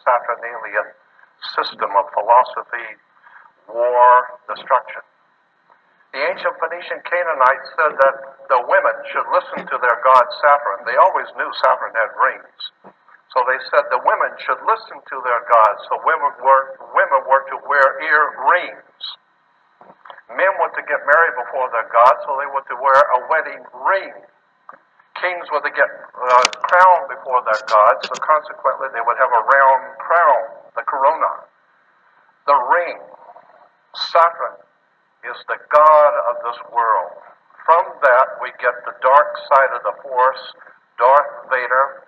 Saturnalian system of philosophy, war, destruction. The ancient Phoenician Canaanites said that the women should listen to their god Saturn. They always knew Saturn had rings. So they said the women should listen to their gods. So women were to wear ear rings. Men were to get married before their god, so they were to wear a wedding ring. Kings were to get crowned before their god, so consequently they would have a round crown, the corona. The ring, Saturn, is the god of this world. From that we get the dark side of the Force, Darth Vader.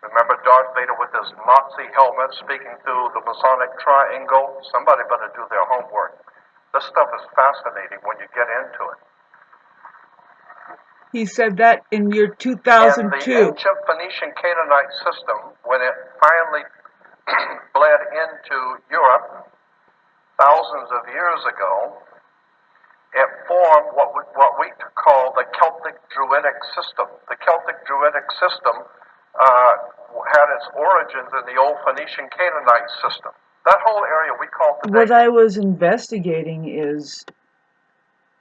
Remember Darth Vader with his Nazi helmet speaking through the Masonic triangle? Somebody better do their homework. This stuff is fascinating when you get into it. He said that in year 2002. And the ancient Phoenician Canaanite system, when it finally bled into Europe thousands of years ago, it formed what we call the Celtic Druidic system. The Celtic Druidic system had its origins in the old Phoenician Canaanite system. That whole area we call today. What I was investigating is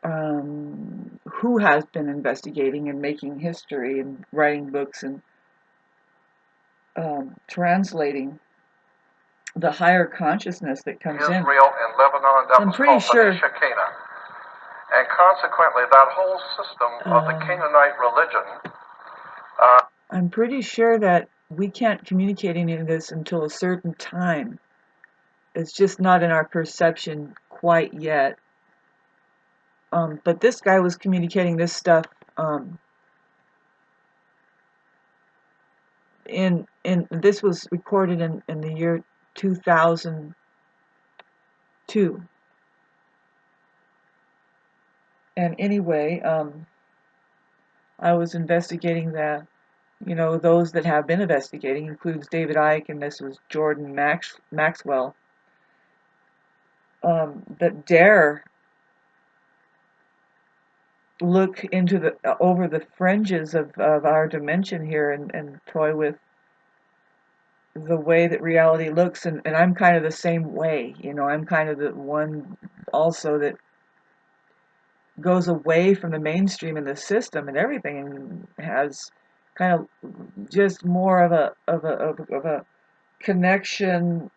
who has been investigating and making history and writing books and translating the higher consciousness that comes Israel in. and Lebanon, that I'm was pretty called sure. Phoenicia Cana. And consequently, that whole system of the Canaanite religion. I'm pretty sure that we can't communicate any of this until a certain time. It's just not in our perception quite yet. But this guy was communicating this stuff in this was recorded in the year 2002. And anyway, I was investigating that, those that have been investigating includes David Icke, and this was Jordan Maxwell, that dare look into over the fringes of our dimension here and toy with the way that reality looks, and I'm kind of the same way, I'm kind of the one also that goes away from the mainstream and the system and everything, and has kind of just more of a connection.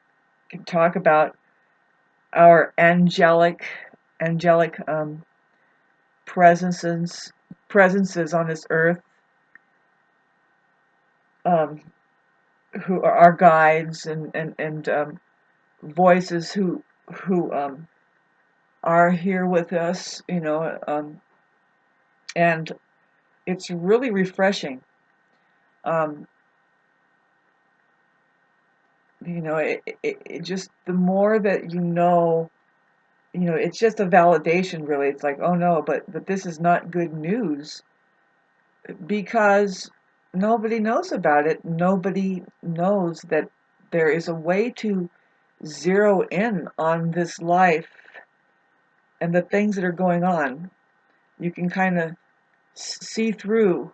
Can talk about our angelic presences on this earth, who are our guides and voices who are here with us, and it's really refreshing. It just, the more that it's just a validation, really. It's like, oh no, but this is not good news, because nobody knows about it. Nobody knows that there is a way to zero in on this life and the things that are going on. You can kind of see through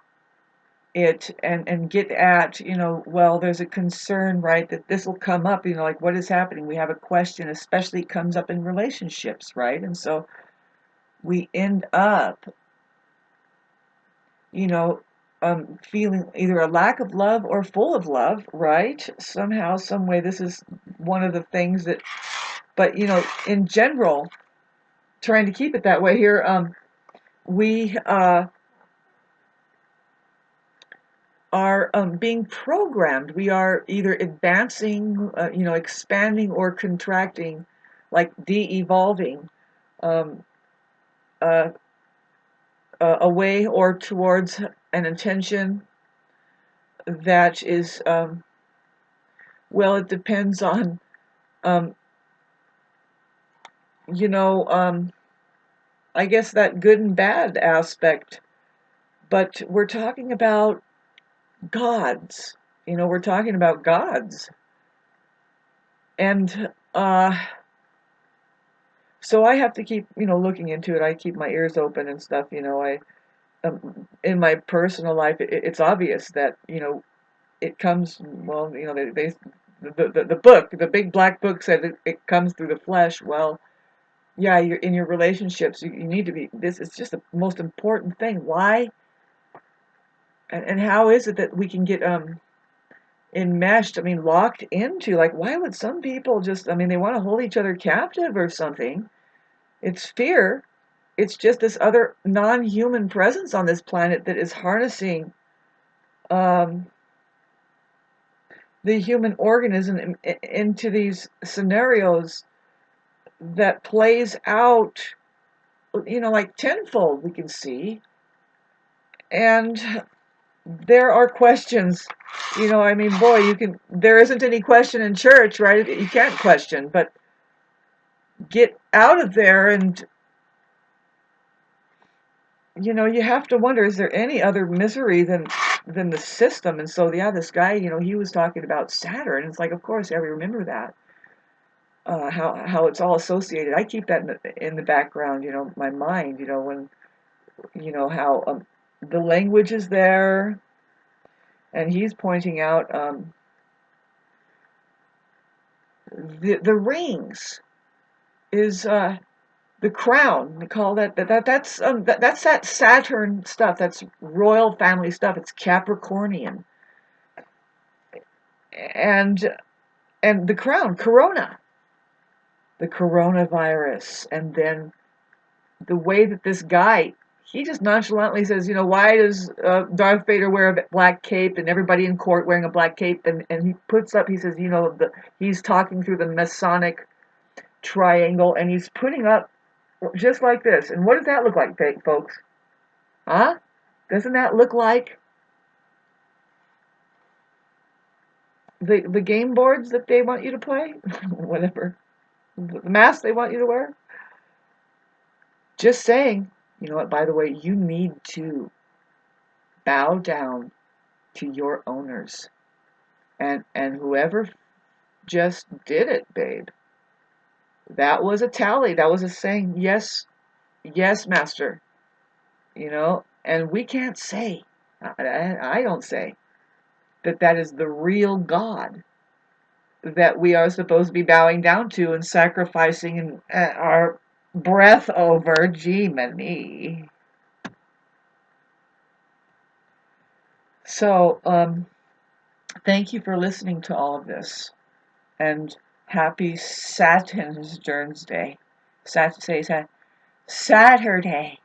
it and get at, well, there's a concern, right, that this will come up, like, what is happening? We have a question, especially it comes up in relationships, right? And so we end up, feeling either a lack of love or full of love, right? Somehow, some way, this is one of the things that, but, in general, trying to keep it that way here, we are being programmed. We are either advancing, expanding, or contracting, like de-evolving, away or towards an intention that is, well, it depends on, I guess that good and bad aspect. But we're talking about gods. We're talking about gods. And so I have to keep, looking into it. I keep my ears open and stuff. In my personal life, it's obvious that, it comes, well, the book, the big black book said it comes through the flesh. Well, yeah, you're in your relationships. You need to be. This is just the most important thing. Why and how is it that we can get enmeshed? I mean, locked into. Like, why would some people just? I mean, they want to hold each other captive or something. It's fear. It's just this other non-human presence on this planet that is harnessing um, the human organism into these scenarios that plays out, like tenfold we can see. And there are questions, I mean, boy, there isn't any question in church, right? You can't question, but get out of there and, you have to wonder, is there any other misery than the system? And so, yeah, this guy, he was talking about Saturn. It's like, of course, yeah, we remember that. How it's all associated. I keep that in the background, my mind, when, how the language is there, and he's pointing out the rings is the crown. They call that's that Saturn stuff. That's royal family stuff. It's Capricornian, and the crown, corona, the coronavirus, and then the way that this guy, he just nonchalantly says, why does Darth Vader wear a black cape and everybody in court wearing a black cape? And he puts up, he says, he's talking through the Masonic triangle, and he's putting up just like this. And what does that look like, folks? Huh? Doesn't that look like the game boards that they want you to play? Whatever. The mask they want you to wear? Just saying, what, by the way, you need to bow down to your owners. And whoever just did it, babe, that was a tally. That was a saying, yes, yes, master. And we can't say, I don't say, that is the real God that we are supposed to be bowing down to and sacrificing our breath over. Gee, me. So, thank you for listening to all of this, and happy SATuRN'S Day. Saturday.